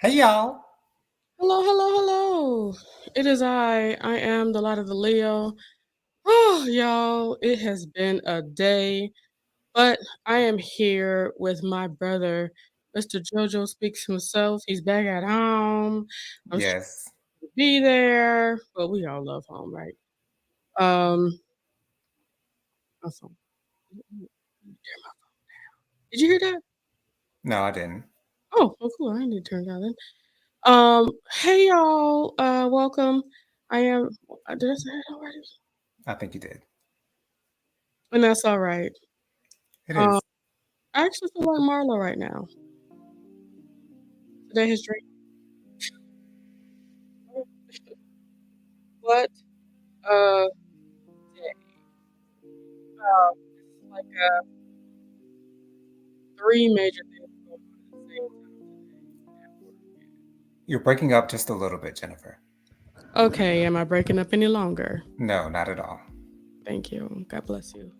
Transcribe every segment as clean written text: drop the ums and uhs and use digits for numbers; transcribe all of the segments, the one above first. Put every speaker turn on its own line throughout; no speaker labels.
Hey y'all.
Hello, hello, hello. It is I. I am the light of the Leo. Oh, y'all, it has been a day, but I am here with my brother, Mr. Jojo Speaks himself. He's back at home. I'm sure
Yes.
he'll be there, but we all love home, right? My phone. Did you hear that?
No, I didn't.
Oh, cool. I need to turn it down then. Hey y'all. Welcome. I am. Did I say it already?
I think you did.
And that's all right.
It
Um,
is.
I actually feel like Marlo right now. Today his drink. What? Uh, day. It's like three major things going on at the same time today at work.
You're breaking up just a little bit, Jennifer.
Okay, am I breaking up any longer?
No, not at all.
Thank you. God bless you.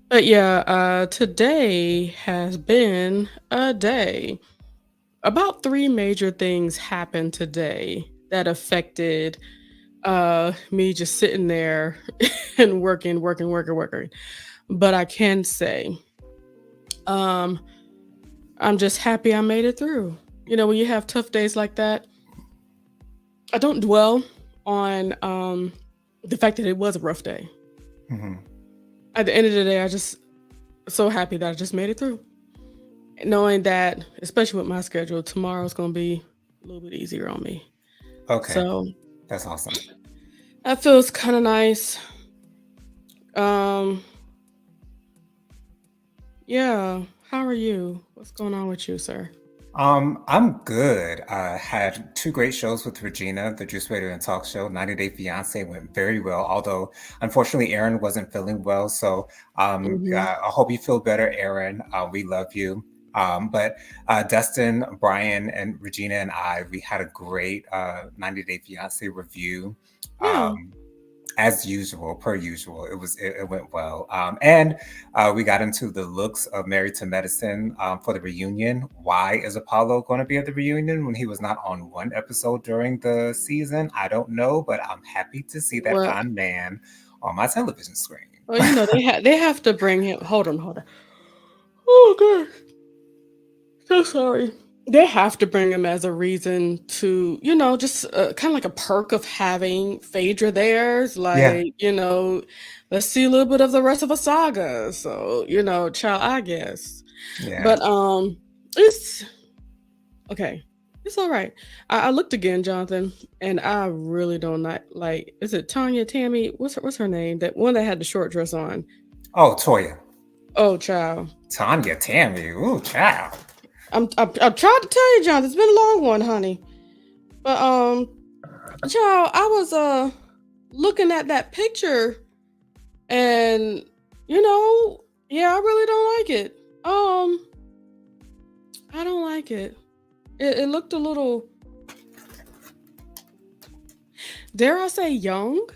But yeah, today has been a day. About three major things happened today that affected me just sitting there and working. But I can say, um, I'm just happy I made it through. You know, when you have tough days like that, I don't dwell on the fact that it was a rough day.
Hmm.
At the end of the day, I just so happy that I just made it through. Knowing that, especially with my schedule, tomorrow's gonna be a little bit easier on me.
Okay,
So
that's awesome.
that feels kind of nice. Um, yeah. How are you? What's going on with you, sir?
I'm good. I had two great shows with Regina, the Juice Radio and Talk Show. 90 Day Fiance went very well, although unfortunately Aaron wasn't feeling well. So
Hmm.
I hope you feel better, Aaron. We love you. But Dustin, Brian, and Regina and we had a great 90 Day Fiance review.
Yeah.
Um, as usual, per usual, it went well, and we got into the looks of Married to Medicine for the reunion. Why is Apollo going to be at the reunion when he was not on one episode during the season? I don't know, but I'm happy to see that
Well,
fine man on my television screen.
you know they have to bring him. Hold on. Oh god, so sorry. They have to bring him as a reason to, just kind of like a perk of having Phaedra there. It's
Yeah,
like, let's see a little bit of the rest of a saga. So, child, I guess.
yeah.
But it's okay. It's all right. I looked again, Jonathan, and I really don't like. Is it Tanya Tammy? What's her name? That one that had the short dress on.
Oh, Toya,
Oh, child.
Tanya, Tammy, ooh, child.
I'm trying to tell you, Jonathan. It's been a long one, honey. But child, I was looking at that picture, and yeah, I really don't like it. I don't like it. It looked a little, dare I say, young.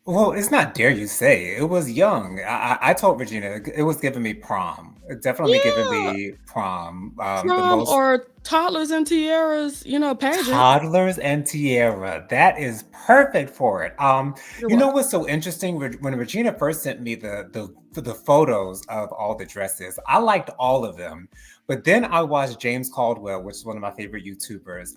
Well, it's not dare you say. It was young. I told Regina it was giving me prom. It definitely giving
Yeah,
me prom. The
prom
most
or toddlers and tiaras, pageant.
toddlers and tiara. That is perfect for it.
You're
You know
welcome.
what's so interesting? When Regina first sent me the photos of all the dresses, I liked all of them. But then I watched James Caldwell, which is one of my favorite YouTubers.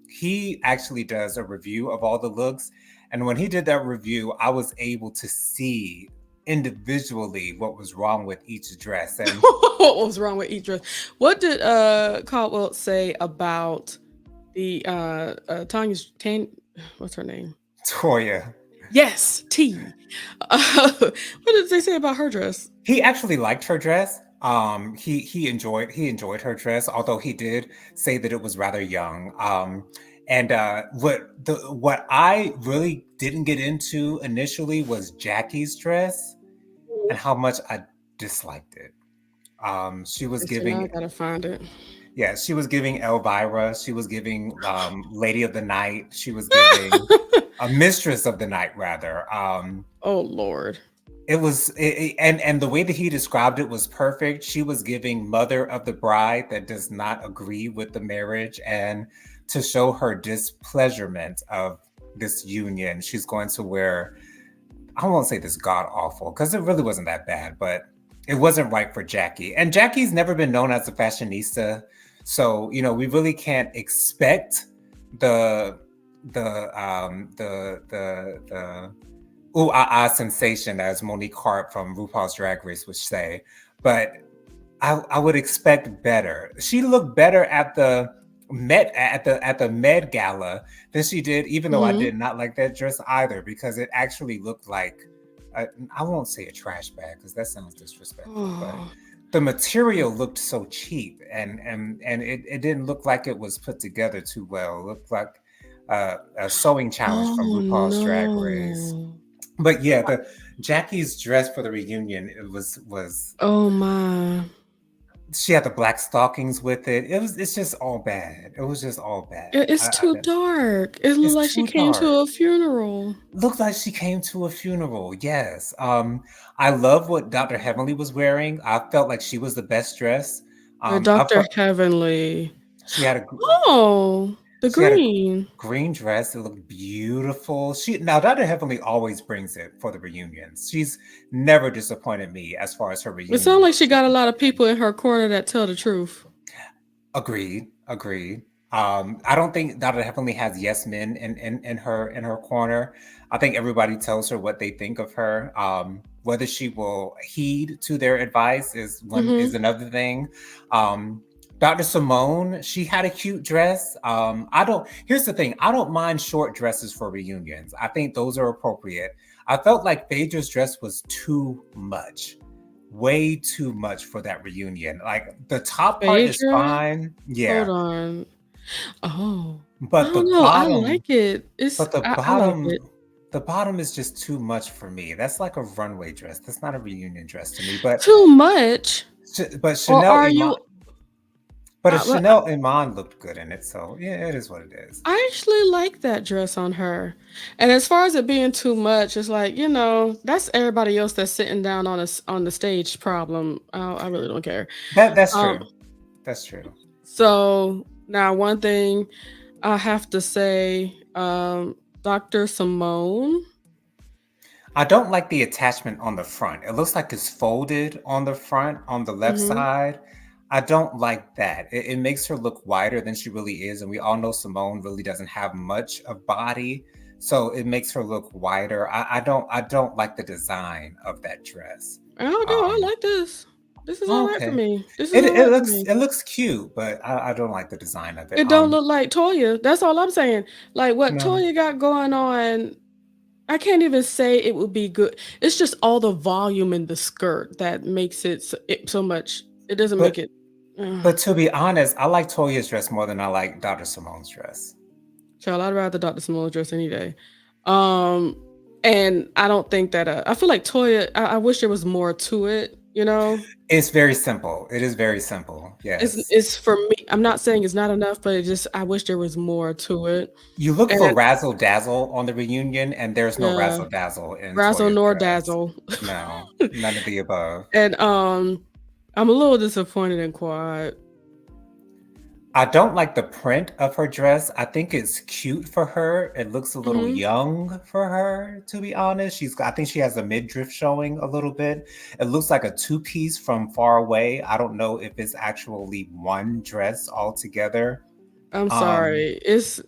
He actually does a review of all the looks, and when he did that review, I was able to see individually what was wrong with each dress. And
What was wrong with each dress? What did Caldwell say about the Tanya's what's her name?
Toya,
Yes, T. What did they say about her dress?
he actually liked her dress. He enjoyed her dress, although he did say that it was rather young. And what I really didn't get into initially was Jackie's dress and how much I disliked it. She was
Okay, so now I
giving,
gotta find it.
yeah, she was giving Elvira. She was giving Lady of the Night. She was giving a Mistress of the Night, rather.
Oh Lord.
and the way that he described it was perfect. She was giving mother of the bride that does not agree with the marriage, and to show her displeasurement of this union, she's going to wear, I won't say this god awful because it really wasn't that bad, but it wasn't right for Jackie. And Jackie's never been known as a fashionista, so we really can't expect the the ooh sensation, as Monique Hart from RuPaul's Drag Race would say. But I would expect better. She looked better at the Met Gala than she did, even though I
Hmm.
did not like that dress either, because it actually looked like I won't say a trash bag because that sounds disrespectful, but
Oh,
the material looked so cheap, and it didn't look like it was put together too well. It looked like a sewing challenge from
oh
RuPaul's Drag Race.
no.
But yeah, the Jackie's dress for the reunion, it was
Oh my.
she had the black stockings with it. It's just all bad. It was just all bad.
It's too dark. It looked
It's
like she
too
came
dark.
to a funeral.
Looked like she came to a funeral. Yes. I love what Dr. Heavenly was wearing. I felt like she was the best dress. I
Dr.
felt
Heavenly.
she had a
Oh, the
she had a
green.
green dress. It looked beautiful. She now Dr. Heavenly always brings it for the reunions. She's never disappointed me as far as her
It sounds like
reunion
she
is
got a lot of
concerned.
people in her corner that tell the truth.
Agreed. Agreed. I don't think Dr. Heavenly has yes men in her corner. I think everybody tells her what they think of her. Whether she will heed to their advice is
Hmm.
another thing. Um, Dr. Simone, she had a cute dress. I don't. Here's the thing. I don't mind short dresses for reunions. I think those are appropriate. I felt like Phaedra's dress was too much, way too much for that reunion. Like the top part is
Phaedra?
fine,
Hold
yeah,
on. Oh, I
but the
don't know. I
bottom,
like it.
but the
I like
bottom,
it.
the bottom is just too much for me. That's like a runway dress. That's not a reunion dress to me. But
Too much?
but
Or
Chanel
are
Iman,
you
but a
but
Chanel Iman looked good in it. So yeah, it is what it is.
I actually like that dress on her. And as far as it being too much, it's like, that's everybody else that's sitting down on the stage problem. I really don't care.
That's
Um,
true. That's true.
so now one thing I have to say, Dr. Simone.
I don't like the attachment on the front. It looks like it's folded on the front on the left
Mhm.
side. I don't like that. It makes her look wider than she really is, and we all know Simone really doesn't have much of body, so it makes her look wider. I don't like the design of that dress.
I don't know. I
Um,
like this. This is all right for
okay,
me. This is
it
all
it
right for
looks
me.
it looks cute, but I don't like the design of it.
It don't look like Toya. That's all I'm saying. Like what
No,
Toya got going on, I can't even say it would be good. It's just all the volume in the skirt that makes it so much. It doesn't make
but
it. Uh,
but to be honest, I like Toya's dress more than I like Dr. Simone's dress.
Child, I'd rather Dr. Small dress any day. Um, and I don't think that. I feel like Toya. I wish there was more to it.
It's very simple. It is very simple. Yes.
It's for me. I'm not saying it's not enough, but I wish there was more to it.
You look for
And
razzle dazzle on the reunion, and there's no
yeah,
razzle dazzle in
razzle
Toya's
nor
dress.
dazzle.
No, none of the above.
And I'm a little disappointed in Quad.
I don't like the print of her dress. I think it's cute for her. It looks a little
Mhm.
young for her, to be honest. I think she has a midriff showing a little bit. It looks like a two-piece from far away. I don't know if it's actually one dress altogether.
I'm
Um,
sorry. It's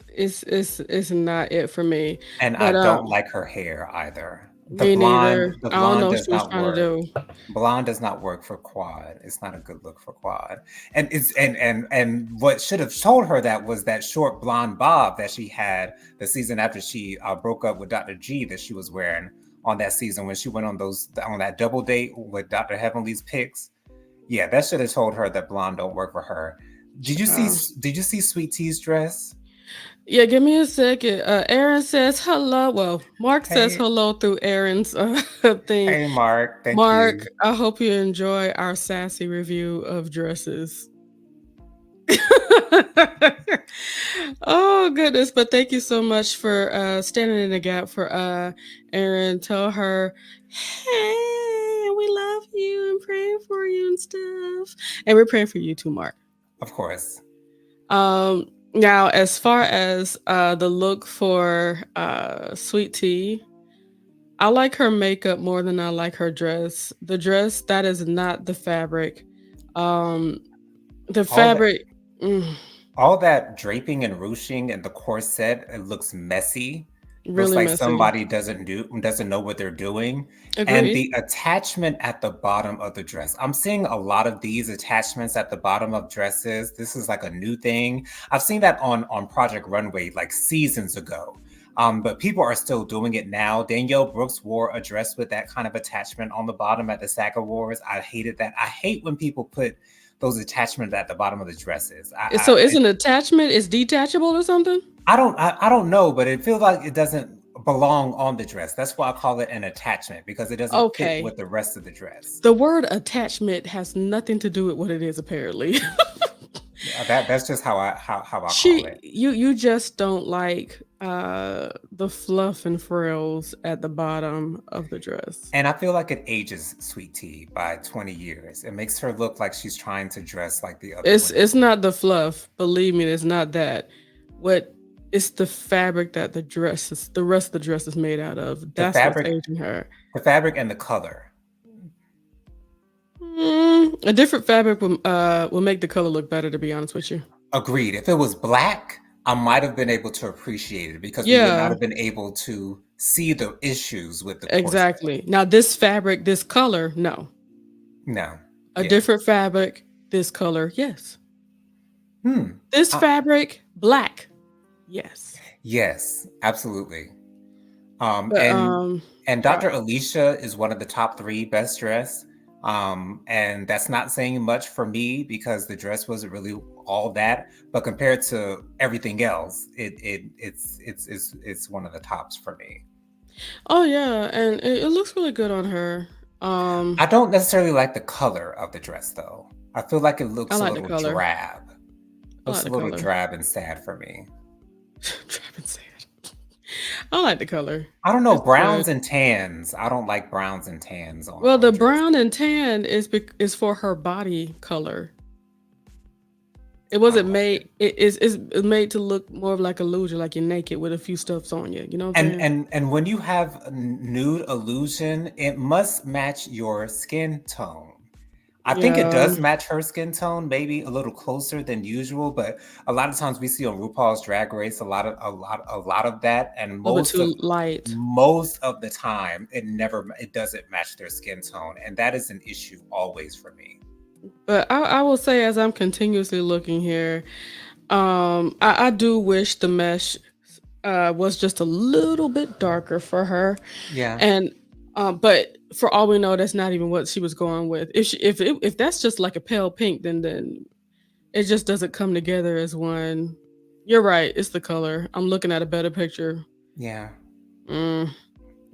not it for me.
And I
But
don't like her hair either. The
me neither.
blonde the
I don't know
blonde
what
does
she was
not
trying to
work.
do.
Blonde does not work for Quad. It's not a good look for Quad. And it's and what should have told her that was that short blonde bob that she had the season after she broke up with Dr. G that she was wearing on that season when she went on that double date with Dr. Heavenly's pics. Yeah, that should have told her that blonde don't work for her. Did you see
Child.
did you see Sweet Tea's dress?
Yeah, give me a second. Aaron says hello. Well, Mark says
Hey,
hello through Aaron's thing.
hey Mark, thank
Mark,
you.
I hope you enjoy our sassy review of dresses. Oh Oh goodness, but thank you so much for standing in the gap for Erin. Tell her, hey, we love you and praying for you and stuff. And we're praying for you too, Mark.
Of course.
Now as far as the look for Sweet Tea, I like her makeup more than I like her dress. The dress, that is not the fabric. Um the
All that
fabric, mm,
all that draping and ruching and the corset, it looks messy. Looks
really
like
messy.
somebody doesn't know what they're doing. And
Agreed.
the attachment at the bottom of the dress. I'm seeing a lot of these attachments at the bottom of dresses. This is like a new thing. I've seen that on Project Runway like seasons ago. But people are still doing it now. Danielle Brooks wore a dress with that kind of attachment on the bottom at the SAG Awards. I hated that. I hate when people put those attachments at the bottom of the dresses.
So is an attachment is detachable or something?
I don't know, but it feels like it doesn't belong on the dress. That's why I call it an attachment because it doesn't fit
Okay.
with the rest of the dress.
The word attachment has nothing to do with what it is, apparently.
That's just how I call it.
You just don't like the fluff and frills at the bottom of the dress.
And I feel like it ages Sweet Tea by 20 years. It makes her look like she's trying to dress like the other women.
It's not the fluff, believe me, it's not that. What it's the fabric that the rest of the dress is made out of.
The
That's what's
fabric,
aging her.
the fabric and the color.
A different fabric will make the color look better, to be honest with you.
Agreed. If it was black, I might have been able to appreciate it because we would not
Yeah,
have been able to see the issues with the corset.
exactly. Now this fabric, this color, no.
No.
A
Yeah.
different fabric, this color, yes.
Hmm.
This
Uh,
fabric, black, yes.
yes, absolutely. Um,
But
and and
God,
Dr. Alicia is one of the top three best dressed. And that's not saying much for me because the dress wasn't really all that, but compared to everything else, it's one of the tops for me.
oh yeah, and it looks really good on her.
I don't necessarily like the color of the dress though. I feel like it
I
looks a
like the
little
color.
drab.
I like
Looks a
the
little
color.
drab and sad for me.
Driving sad. I like the color.
I don't know,
It's good.
browns and tans. I don't like browns and tans
Well,
on
the
dresses.
brown and tan is for her body color. It wasn't
Oh, okay.
made. It's made to look more of like illusion, like you're naked with a few stuffs on you. You know what I'm saying?
And when you have a nude illusion, it must match your skin tone. I think it
Yeah,
does match her skin tone, maybe a little closer than usual, but a lot of times we see on RuPaul's Drag Race a lot of that, and
a little bit too light.
most of the time it doesn't match their skin tone, and that is an issue always for me.
But I will say, as I'm continuously looking here, I do wish the mesh was just a little bit darker for her,
Yeah.
and but for all we know, that's not even what she was going with. If that's just like a pale pink, then it just doesn't come together as one. You're right. It's the color. I'm looking at a better picture.
Yeah.
Mm,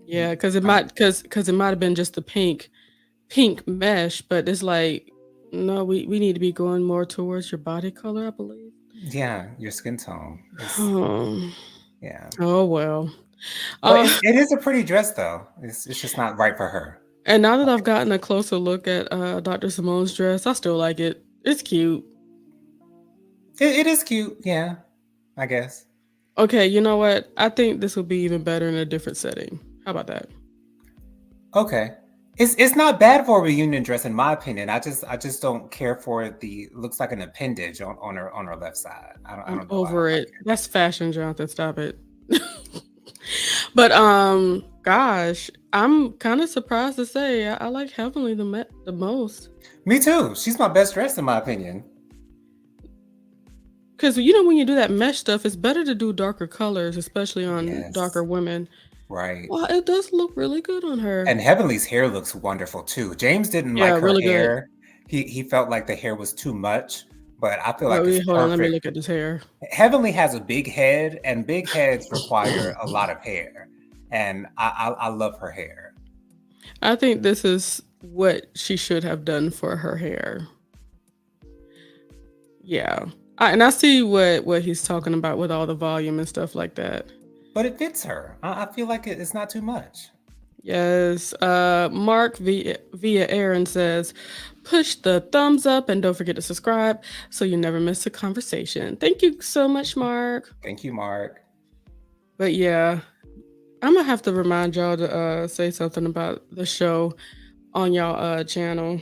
yeah,
You
because it
um
might because it might have been just the pink mesh, but it's like no, we need to be going more towards your body color, I believe.
yeah, your skin tone is
Um,
yeah.
oh well.
But
Uh,
it is a pretty dress though. It's just not right for her.
and now that I've gotten a closer look at Dr. Simone's dress, I still like it. It's cute.
It is cute, yeah, I guess.
Okay, you know what? I think this would be even better in a different setting. How about that?
Okay. It's not bad for a reunion dress in my opinion. I just don't care for the looks like an appendage on her left side. I
I'm
don't know. I
over
don't like
it.
it.
That's fashion, Jonathan. Stop it. But gosh, I'm kind of surprised to say I like Heavenly the most.
Me too. She's my best dress in my opinion.
Because you know when you do that mesh stuff, it's better to do darker colors, especially on darker
Yes.
women.
Right.
Well, it does look really good on her.
And Heavenly's hair looks wonderful too. James didn't
Yeah,
like her
really good.
hair. He felt like the hair was too much, but I feel
Wait,
like it's
wait, hold on. Let me
perfect.
look at this hair.
Heavenly has a big head, and big heads require a lot of hair. And I love her hair.
I think this is what she should have done for her hair. Yeah. And I see what he's talking about with all the volume and stuff like that.
But it fits her. I feel like it's not too much.
Yes. Mark via Aaron says, push the thumbs up and don't forget to subscribe so you never miss a conversation. Thank you so much, Mark.
Thank you, Mark.
But yeah, I'm gonna have to remind y'all to say something about the show on y'all channel.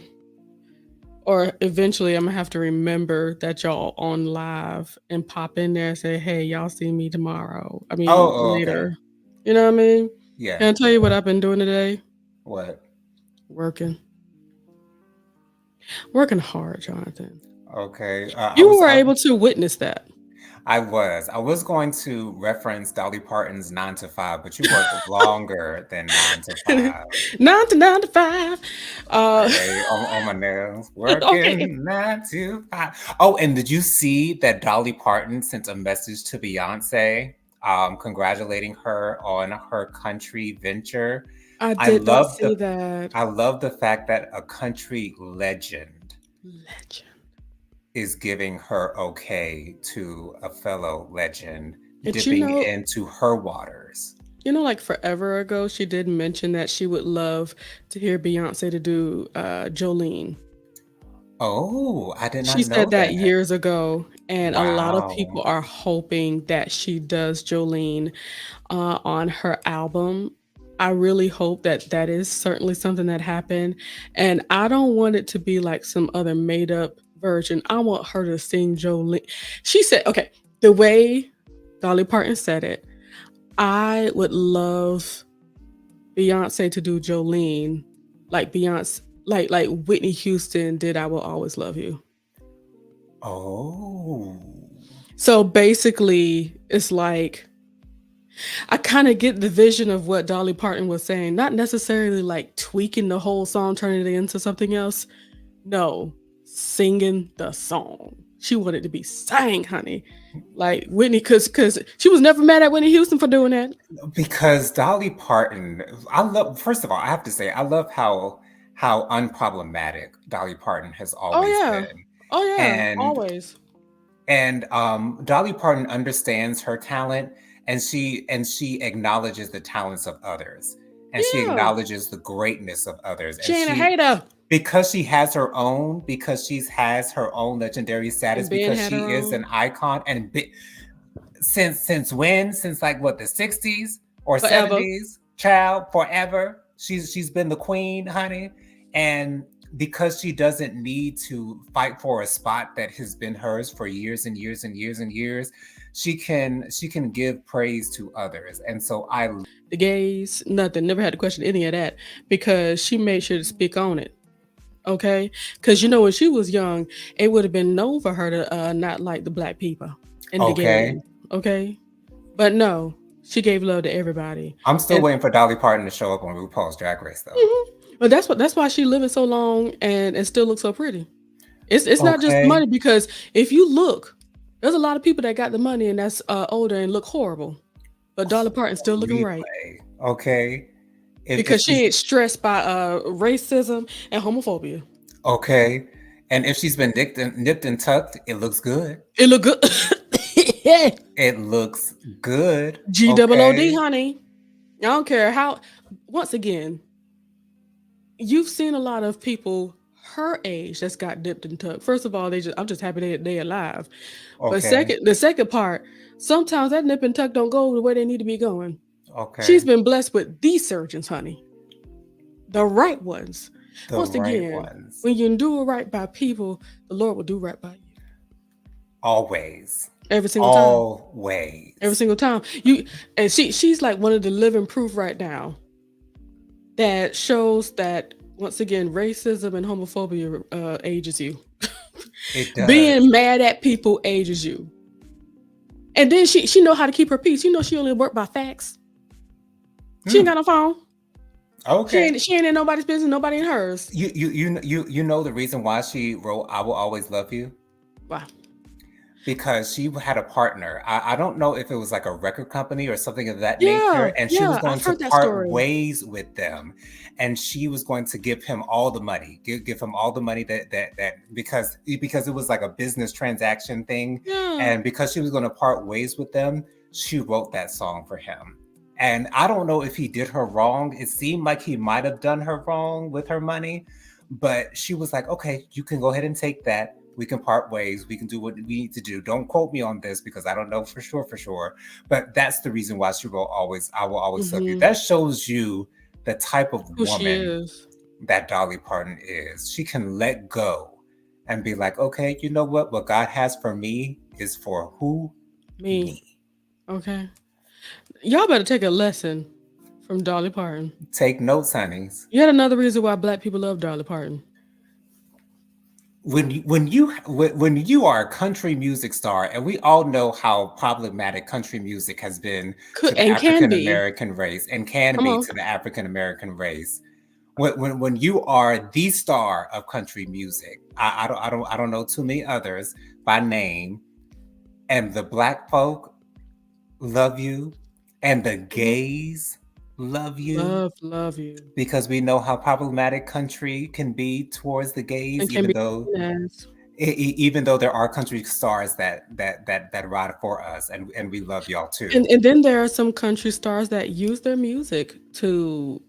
Or eventually I'm gonna have to remember that y'all on live and pop in there and say, hey, y'all see me tomorrow. I mean
Okay.
later. You know what I mean?
Yeah.
Can I tell you what I've been doing today?
What?
Working. Working hard, Jonathan.
Okay.
You were able to witness that.
I was going to reference Dolly Parton's 9 to 5, but you work longer than 9 to 5.
9 to 5.
Okay, on my nails. Working
Okay.
9 to 5. Oh, and did you see that Dolly Parton sent a message to Beyonce, congratulating her on her country venture?
I
I
did not
love
see that.
I love the fact that a country legend is giving her okay to a fellow legend
And
dipping into her waters.
like forever ago, she did mention that she would love to hear Beyonce to do Jolene.
Oh, I did not
She
know
said that
that.
years ago, and a lot of people
Wow.
are hoping that she does Jolene on her album. I really hope that that is certainly something that happened, and I don't want it to be like some other made up version. I want her to sing Jolene. She said, okay, the way Dolly Parton said it, I would love Beyonce to do Jolene like Beyonce, like Whitney Houston did I Will Always Love You.
Oh.
So basically, it's like I kind of get the vision of what Dolly Parton was saying, not necessarily like tweaking the whole song, turning it into something else. No, singing the song. She wanted to be sang, honey. Like Whitney, cause she was never mad at Whitney Houston for doing that.
Because Dolly Parton, first of all, I have to say, I love how unproblematic Dolly Parton has
Oh
always
yeah.
been.
Oh yeah.
And
Always.
Dolly Parton understands her talent, and she acknowledges the talents of others, and she
Yeah.
acknowledges the greatness of others.
She
And
ain't a hater.
because she has her own, because she has her own legendary status,
And Ben
because
had
she
her
is
own.
an icon, and since when? Since like what, the 60s or
Forever.
70s? Child, forever. She's been the queen, honey. And because she doesn't need to fight for a spot that has been hers for years and years and years and years, she can give praise to others. And so
The gays, nothing. Never had to question any of that because she made sure to speak on it. Okay, because when she was young, it would have been known for her to not like the black people and the gays. Okay, but no, she gave love to everybody.
I'm still waiting for Dolly Parton to show up on RuPaul's Drag Race, though.
But that's why she living so long and still looks so pretty. It's not just money, because if you look, there's a lot of people that got the money and that's older and look horrible, but Dolly Parton's still looking right.
Okay.
Because she ain't stressed by racism and homophobia.
Okay. And if she's been nipped and tucked, it looks good.
It look good.
It looks good.
GOOD, honey. I don't care how. Once again, you've seen a lot of people her age that's got nipped and tucked. First of all, I'm just happy they alive. But the second part, sometimes that nip and tuck don't go the way they need to be going.
Okay.
She's been blessed with these surgeons, honey. The right ones. Once again, when you do it right by people, the Lord will do right by you.
Always.
Every single time.
Always.
Every single time. And she's like one of the living proof right now that shows that, once again, racism and homophobia ages you.
It does.
Being mad at people ages you. And then she know how to keep her peace. She only work by facts. She ain't got no phone.
Okay.
She ain't in nobody's business, nobody in hers.
You know the reason why she wrote "I Will Always Love You"?
Why?
because she had a partner. I don't know if it was like a record company or something of that
Yeah,
nature, and she was
yeah,
going
I've
to
heard that
part
story.
ways with them, and she was going to give him all the money, give him all the money that because it was like a business transaction thing,
Yeah.
and because she was going to part ways with them, she wrote that song for him. And I don't know if he did her wrong. It seemed like he might have done her wrong with her money, but she was like, okay, you can go ahead and take that. We can part ways. We can do what we need to do. Don't quote me on this because I don't know for sure. But that's the reason why she wrote always, I will always love you.
Mhm.
That shows you the type of
Who she
woman
is.
that Dolly Parton is. She can let go and be like, okay, you know what? What God has for me is for who?
Me.
Me.
Okay. Y'all better take a lesson from Dolly Parton.
Take notes, honeys.
Yet another reason why black people love Dolly Parton.
When you are a country music star, and we all know how problematic country music has been
Could
to the
and can
African
be.
American race and can
Come
be
on.
to the African American race. When you are the star of country music, I don't know too many others by name, and the black folk love you, and the
Mhm.
gays love you
Love you.
because we know how problematic country can be towards the
And
gays,
can be as
even though there are country stars that ride for us, and we love y'all too.
and then there are some country stars that use their music to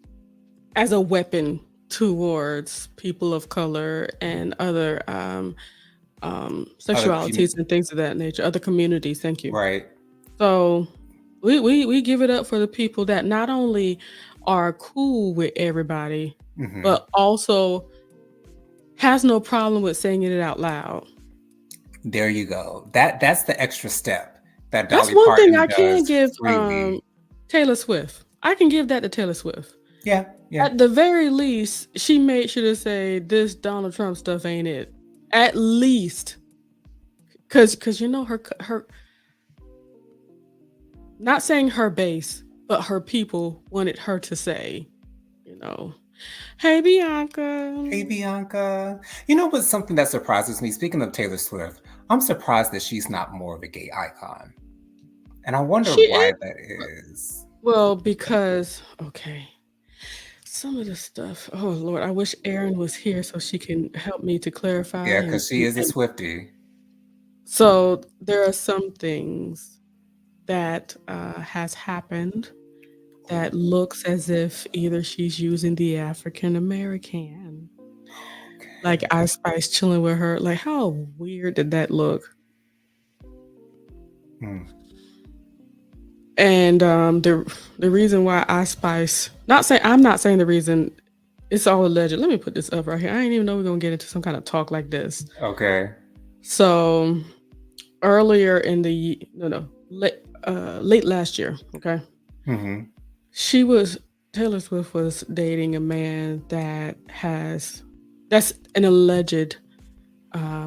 as a weapon towards people of color and other
Other
sexualities and things of that nature, other communities. Thank you.
right.
So we give it up for the people that not only are cool with everybody,
Hmm.
but also has no problem with saying it out loud.
There you go. That's the extra step that
That's
Dolly
one thing
Parton
I can
does
give
freely.
Taylor Swift. I can give that to Taylor Swift.
Yeah, yeah.
At the very least, she made sure to say this Donald Trump stuff ain't it. At least, because you know her not saying her base, but her people wanted her to say, you know, hey
Hey,
Bianca.
Bianca. You know what's something that surprises me? Speaking of Taylor Swift, I'm surprised that she's not more of a gay icon. And I wonder
She is
why that is.
well because okay. Some of the stuff. Oh Lord, I wish Erin was here so she can help me to clarify
Yeah, because she is a Swiftie.
so there are some things that has happened that looks as if either she's using the African American, like
Okay.
Ice Spice chilling with her. Like, how weird did that look?
Hmm.
And the reason why Ice Spice, not saying I'm not saying the reason, it's all alleged. Let me put this up right here. I didn't even know we are gonna get into some kind of talk like this.
Okay.
So earlier in the late last year, okay,
Hmm.
she was Taylor Swift was dating a man that's an alleged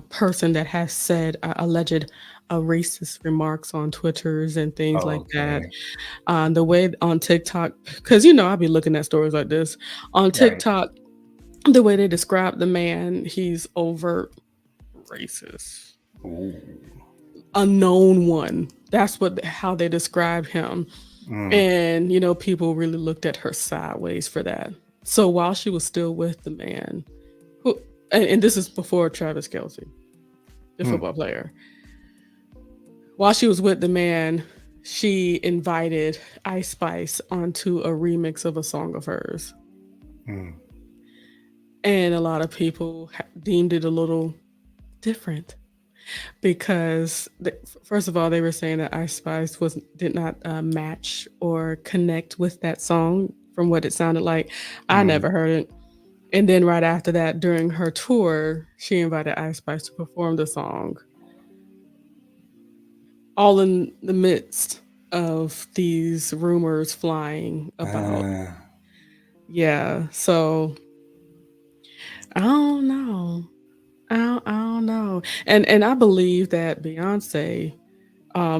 person that has said alleged racist remarks on Twitters and things like that.
Okay.
The way on TikTok, because you know I'll be looking at stories like this on
Right.
TikTok. The way they describe the man, he's overt racist,
Ooh.
a known one. That's what how they describe him.
Mm.
And you know, people really looked at her sideways for that. So while she was still with the man, who and this is before Travis Kelce, the
Mm.
football player, while she was with the man, she invited Ice Spice onto a remix of a song of hers.
Mm.
And a lot of people deemed it a little different because first of all they were saying that Ice Spice was did not match or connect with that song from what it sounded like. I
Mm.
never heard it. And then right after that, during her tour, she invited Ice Spice to perform the song, all in the midst of these rumors flying about.
Uh,
Yeah, so I don't know. I don't know. And I believe that Beyonce,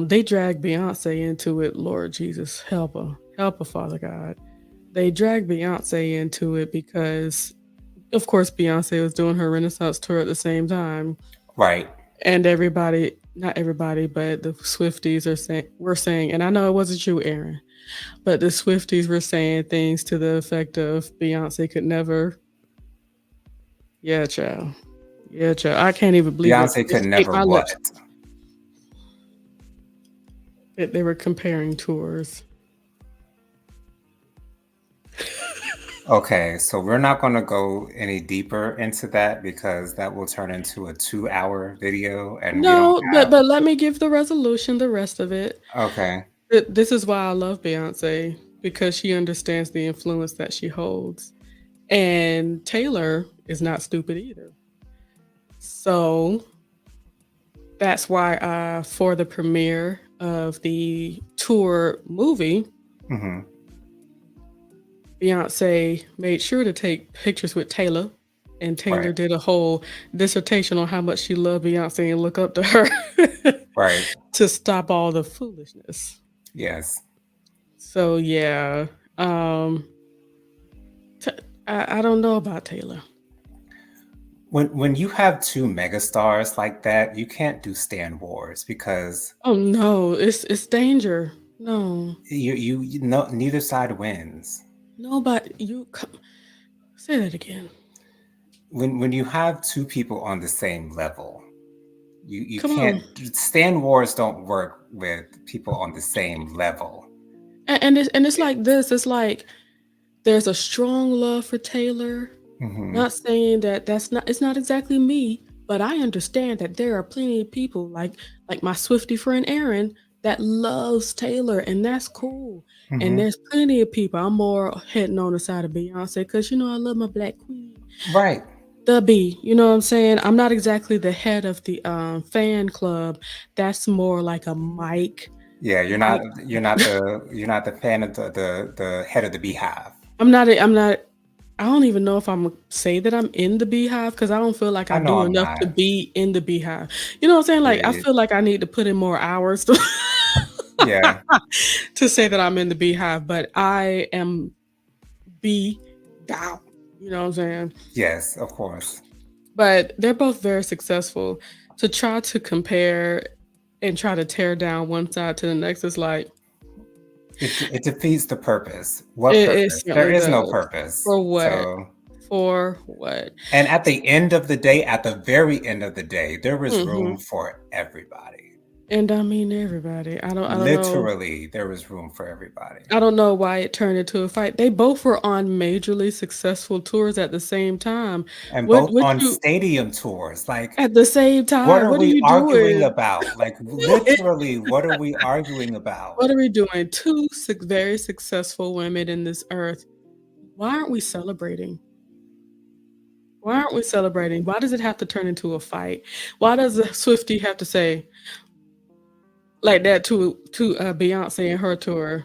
they dragged Beyonce into it. Lord Jesus, help her, Father God. They dragged Beyonce into it because, of course, Beyonce was doing her Renaissance tour at the same time,
right.
and everybody. not everybody, but the Swifties were saying, and I know it wasn't you, Aaron, but the Swifties were saying things to the effect of Beyonce could never. Yeah, child. Yeah, child. I can't even believe it
Beyonce could
escaped
never
my lips
what?
that they were comparing tours.
Okay, so we're not going to go any deeper into that because that will turn into a 2-hour video and we don't
No, but
have.
let me give the resolution, the rest of it.
Okay.
This is why I love Beyonce, because she understands the influence that she holds. And Taylor is not stupid either. So that's why for the premiere of the tour movie,
Hmm.
Beyonce made sure to take pictures with Taylor. And
Right.
Taylor did a whole dissertation on how much she loved Beyonce and look up to her
Right.
to stop all the foolishness.
Yes.
So yeah, um, t- I don't know about Taylor.
When you have two megastars like that, you can't do Stan Wars because
Oh no, it's danger. No,
you know neither side wins.
nobody. Say that again.
When you have two people on the same level, you
Come on.
can't. Stan Wars don't work with people on the same level.
And it's like this. It's like there's a strong love for Taylor.
Hmm.
Not saying that that's not. It's not exactly me, but I understand that there are plenty of people like my Swifty friend Aaron that loves Taylor, and that's cool. And
Hmm.
there's plenty of people. I'm more heading on the side of Beyonce because I love my Black Queen.
Right.
The B, you know what I'm saying? I'm not exactly the head of the fan club. That's more like a Mike.
Yeah, you're not
Mike.
you're not the fan of the head of the beehive.
I'm not. I don't even know if I'm gonna say that I'm in the beehive because I don't feel like
I
I
know
do
I'm
enough
not.
to be in the beehive. You know what I'm saying? Like I
Period.
feel like I need to put in more hours to
Yeah.
to say that I'm in the beehive, but I am bee down. You know what I'm saying?
Yes, of course.
But they're both very successful. To try to compare and try to tear down one side to the next is like
It defeats the purpose. What
it
purpose? There
certainly
is no
does.
purpose.
For what?
So,
For what?
and at the end of the day, at the very end of the day, there is
Hmm.
room for everybody.
And I mean everybody. I don't know.
Literally, there is room for everybody.
I don't know why it turned into a fight. They both were on majorly successful tours at the same time.
And
What
both
what
on
you
stadium tours. Like,
at the same
what
time?
are
What are
we
you
arguing
doing?
about? Like, literally, what are we arguing about?
What are we doing? Two very successful women in this earth. Why aren't we celebrating? Why aren't we celebrating? Why does it have to turn into a fight? Why does the Swifty have to say like that to Beyonce and her tour?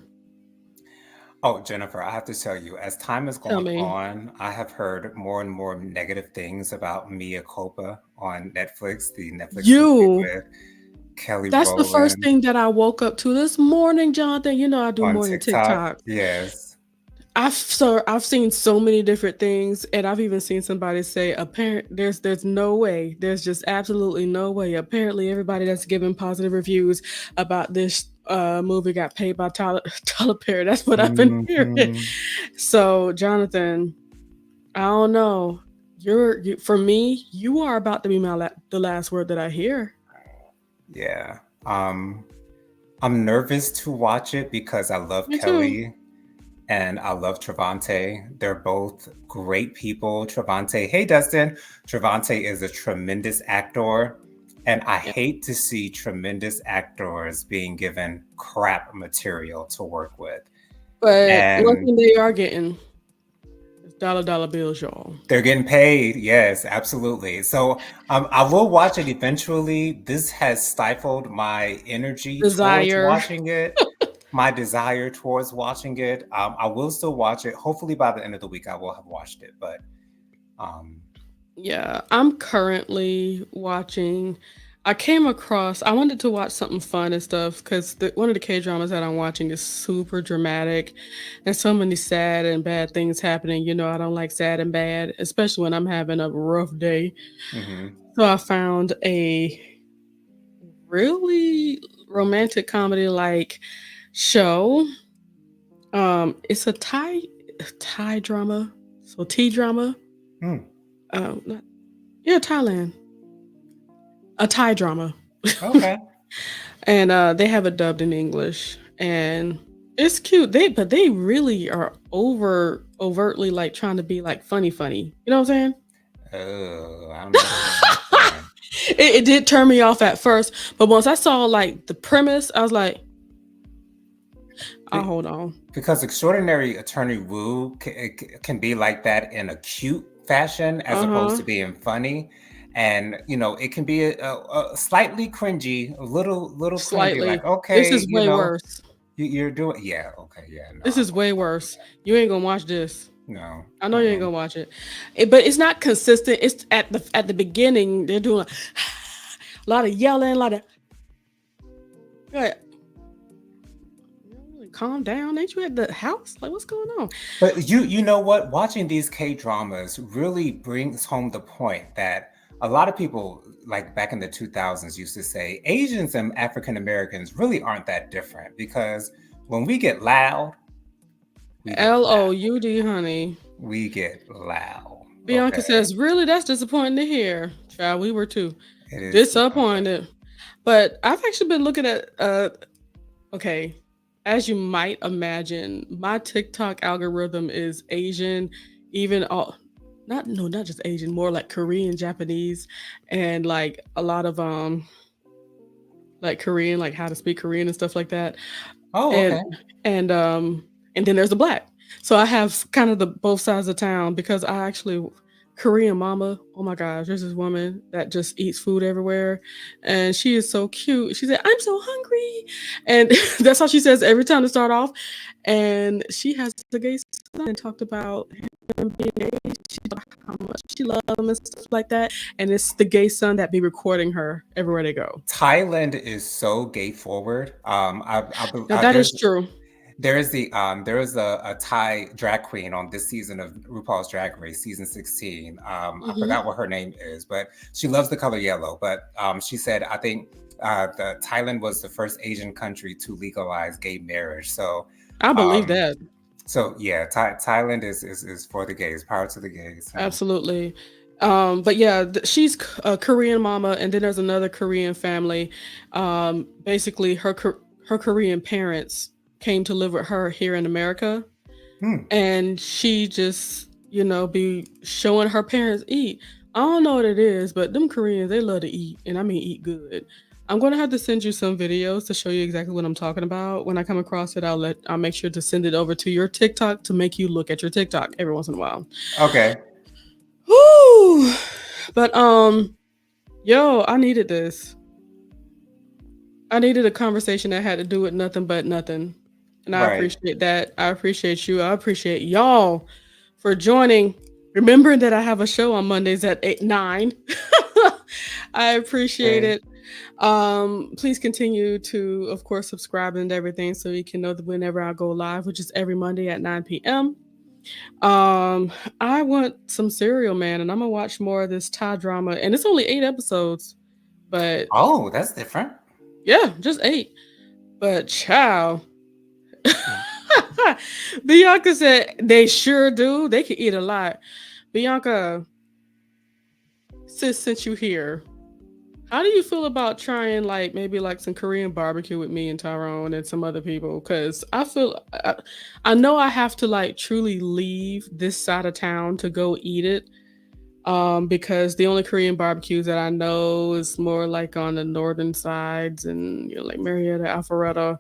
Oh, Jennifer, I have to tell you, as time has
Tell
gone
me,
on, I have heard more and more negative things about Mia Culpa on Netflix, the Netflix movie
you.
with Kelly
That's the first
Rowland
thing that I woke up to this morning, Jonathan. You know I do
on
morning
TikTok.
TikTok.
Yes.
I've seen so many different things, and I've even seen somebody say, apparent there's no way, there's just absolutely no way. Apparently, everybody that's giving positive reviews about this movie got paid by Tyler, Tyler Perry. That's what I've been hearing.
Hmm.
So, Jonathan, I don't know. For me, you are about to be the last word that I hear.
Yeah. I'm nervous to watch it because I love
Me too.
Kelly and I love Travante. They're both great people. Travante, hey Dustin. Travante is a tremendous actor. And I
Yeah.
hate to see tremendous actors being given crap material to work with.
But one
And
thing they are getting is dollar bills, y'all.
they're getting paid. Yes, absolutely. So I will watch it eventually. This has stifled my energy towards
Desire.
watching it, my desire towards watching it. I will still watch it. Hopefully, by the end of the week, I will have watched it. But um,
Yeah, I'm currently watching. I wanted to watch something fun and stuff because one of the K dramas that I'm watching is super dramatic and so many sad and bad things happening. I don't like sad and bad, especially when I'm having a rough day.
mhm.
So I found a really romantic comedy like show. It's a Thai drama, so T drama.
Hmm.
Not, yeah, Thailand, a Thai drama,
Okay.
and they have it dubbed in English, and it's cute. They really are overtly like trying to be like funny. You know what I'm saying?
Oh, I don't know what that is then.
It did turn me off at first, but once I saw like the premise, I was like, "I'll
Be-
hold on."
Because Extraordinary Attorney Woo can be like that in a cute fashion as
Uh
opposed
huh.
to being funny. And it can be a slightly cringy, a little cringy, like,
Slightly. This
okay,
is way worse.
you're doing, yeah, okay, yeah, no,
This
I
is
won't
way
watch
worse. You ain't gonna watch this.
it. No.
I know you ain't
Mm-mm.
gonna watch it. But it's not consistent. It's at the beginning they're doing a lot of yelling, a lot of like, calm down. Ain't you at the house? Like what's going on?
But you know what? Watching these K dramas really brings home the point that a lot of people, like back in the 2000s, used to say Asians and African Americans really aren't that different because when we get loud, we get loud.
LOUD, honey.
We get loud.
Bianca
Okay.
says, really, that's disappointing to hear. Child, we were too.
It is disappointing.
Disappointed. But I've actually been looking at okay, as you might imagine, my TikTok algorithm is Asian, even all not just Asian, more like Korean, Japanese, and like a lot of like Korean, like how to speak Korean and stuff like that.
Oh,
And
okay.
and then there's the black. So I have kind of the both sides of town because I actually Korean mama. Oh my gosh, there's this woman that just eats food everywhere, and she is so cute. She said, "I'm so hungry," and that's how she says every time to start off. And she has a gay son and talked about him being gay. She talked about how much she loves him and stuff like that. And it's the gay son that be recording her everywhere they go.
Thailand is so gay forward.
Now that is true.
There is a Thai drag queen on this season of RuPaul's Drag Race, season 16. I
Hmm.
forgot what her name is, but she loves the color yellow. But she said, I think the Thailand was the first Asian country to legalize gay marriage.
I believe
Um,
that.
yeah, Thailand is for the gays. Power to the gays. So.
Absolutely. But yeah, she's a Korean mama, and then there's another Korean family. Basically, her Korean parents came to live with her here in America,
Hmm.
and she just be showing her parents eat. I don't know what it is, but them Koreans they love to eat, and I mean eat good. I'm gonna have to send you some videos to show you exactly what I'm talking about. When I come across it, I'll make sure to send it over to your TikTok to make you look at your TikTok every once in a while.
Okay.
Whoo! But yo, I needed this. I needed a conversation that had to do with nothing but nothing. And I
Right.
appreciate that. I appreciate you. I appreciate y'all for joining. Remembering that I have a show on Mondays at 8 9. I appreciate
Okay.
it. Please continue to, of course, subscribe and everything so you can know that whenever I go live, which is every Monday at 9 p.m. Um, I want some cereal, man, and I'm gonna watch more of this Thai drama. And it's only 8 episodes, but
Oh, that's different.
yeah, just 8. But chow. Bianca said they sure do. They can eat a lot. Bianca, since you here, how do you feel about trying like maybe like some Korean barbecue with me and Tyrone and some other people? Because I know I have to like truly leave this side of town to go eat it. Because the only Korean barbecues that I know is more like on the northern sides and like Marietta, Alpharetta,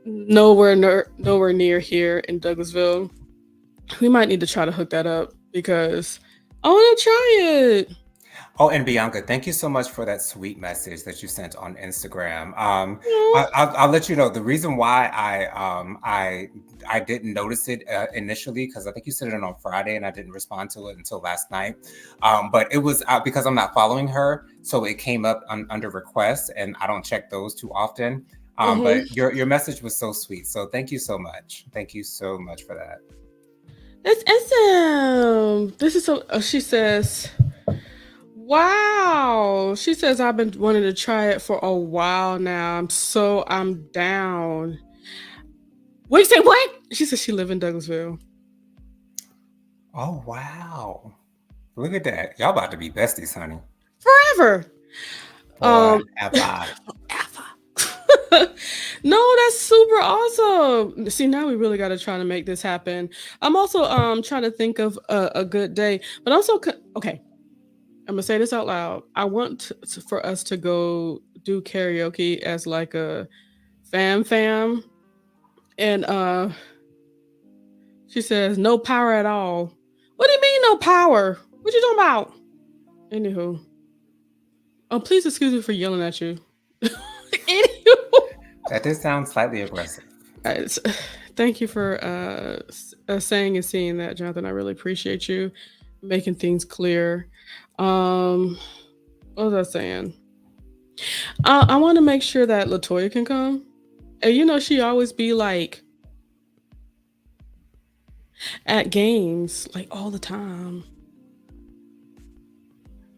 nowhere near here in Douglasville. We might need to try to hook that up because I want to try it.
Oh, and Bianca, thank you so much for that sweet message that you sent on Instagram.
Aw.
I'll let you know the reason why I didn't notice it initially because I think you sent it on Friday and I didn't respond to it until last night. But it was because I'm not following her, so it came up under requests, and I don't check those too often.
Mm-hmm.
But your message was so sweet, so thank you so much. Thank you so much for that.
That's awesome. This is so. She says, Wow. She says I've been wanting to try it for a while now. I'm down. What you say? What? She says she live in Douglasville.
Oh wow. Look at that. Y'all about to be besties, honey.
Forever. Um
Forever.
No, that's super awesome. See, now we really got to try to make this happen. I'm also trying to think of a good day, but also okay. I'm gonna say this out loud. I want for us to go do karaoke as like a fam, and she says no power at all. What do you mean no power? What you talking about? Anywho, oh please excuse me for yelling at you. Anywho.
That did sound slightly aggressive.
Thank you for saying and seeing that, Jonathan. I really appreciate you making things clear. What was I saying? I want to make sure that Latoya can come, and you know she always be like at games like all the time.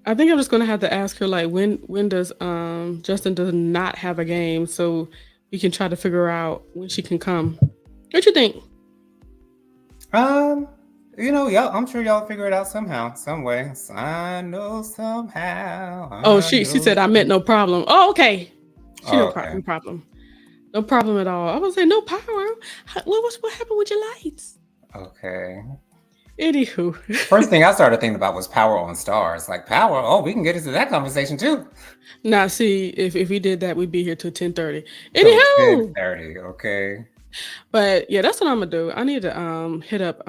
I think I'm just gonna have to ask her like when does Justin does not have a game so we can try to figure out when she can come. What you think?
Y'all, I'm sure y'all figure it out somehow, some way. I know somehow.
Oh, she said I meant no problem. Oh, okay. She no
okay.
problem. No problem at all. I was saying no power. What happened with your lights?
Okay.
Anywho.
First thing I started thinking about was Power on Stars. Like Power, oh, we can get into that conversation too.
Now, see, if we did that, we'd be here till 10:30. Anywho.
10:30, okay.
But yeah, that's what I'm gonna do. I need to hit up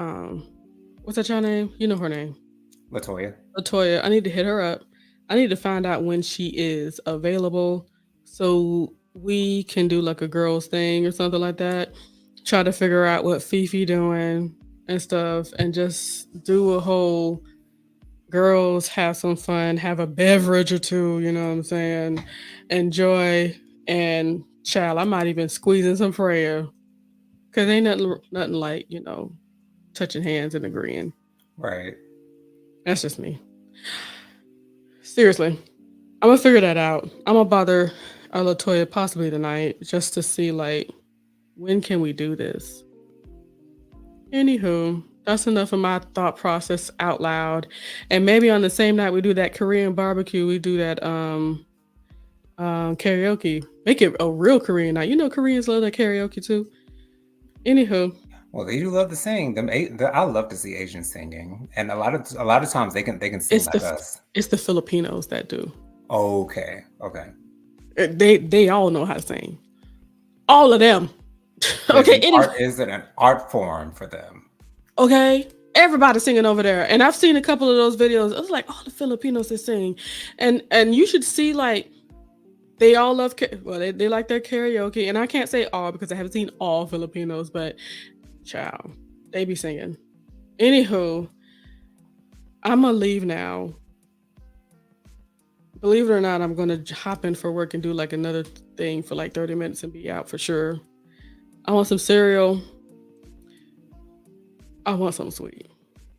what's that your name? You know her name.
Latoya.
I need to hit her up. I need to find out when she is available so we can do like a girls thing or something like that. Try to figure out what Fifi doing and stuff and just do a whole girls have some fun, have a beverage or two, you know what I'm saying? Enjoy and child, I might even squeeze in some prayer. Cause ain't nothing like, touching hands and agreeing.
Right.
That's just me. Seriously. I'm gonna figure that out. I'm gonna bother Latoya possibly tonight just to see like when can we do this. Anywho, that's enough of my thought process out loud. And maybe on the same night we do that Korean barbecue, we do that karaoke. Make it a real Korean night. You know Koreans love that karaoke too. Anywho.
Well, they do love to sing. I love to see Asians singing, and a lot of times they can sing like us.
It's the Filipinos that do.
Okay.
They all know how to sing. All of them.
Okay. Is it an art form for them?
Okay. Everybody singing over there, and I've seen a couple of those videos. It was like all the Filipinos that sing, and you should see like they all love. Well, they like their karaoke, and I can't say all because I haven't seen all Filipinos, but child, they be singing. Anywho, I'm gonna leave now. Believe it or not, I'm gonna hop in for work and do like another thing for like 30 minutes and be out for sure. I want some cereal. I want something sweet.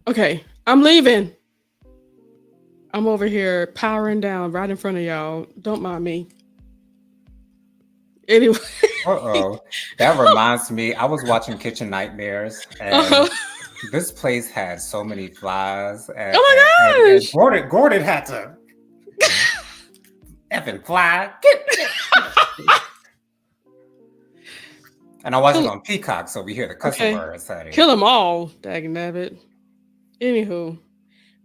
Okay, I'm leaving. I'm over here powering down right in front of y'all. Don't mind me. Anyway.
That reminds me, I was watching Kitchen Nightmares, and this place had so many flies. And,
oh my gosh!
And Gordon had to effing fly. And I watch it on Peacock, so we hear the cussing words.
Kill them all, dagnabbit. Anywho,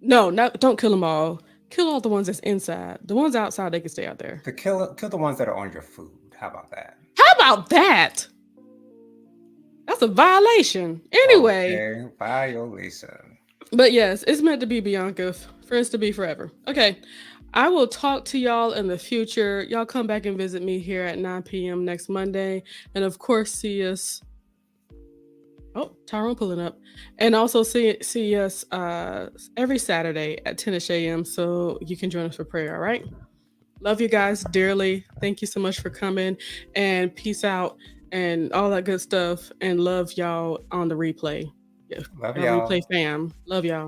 no, don't kill them all. Kill all the ones that's inside. The ones outside, they can stay out there.
Kill the ones that are on your food. How about that?
How about that? That's a violation. Anyway.
Okay, violation.
But yes, it's meant to be, Bianca. Friends to be forever. Okay. I will talk to y'all in the future. Y'all come back and visit me here at 9 p.m. next Monday. And of course, see us. Oh, Tyrone pulling up. And also see us every Saturday at 10 a.m. so you can join us for prayer, all right? Love you guys dearly. Thank you so much for coming. And peace out and all that good stuff. And love y'all on the replay.
Love y'all.
Replay fam. Love y'all.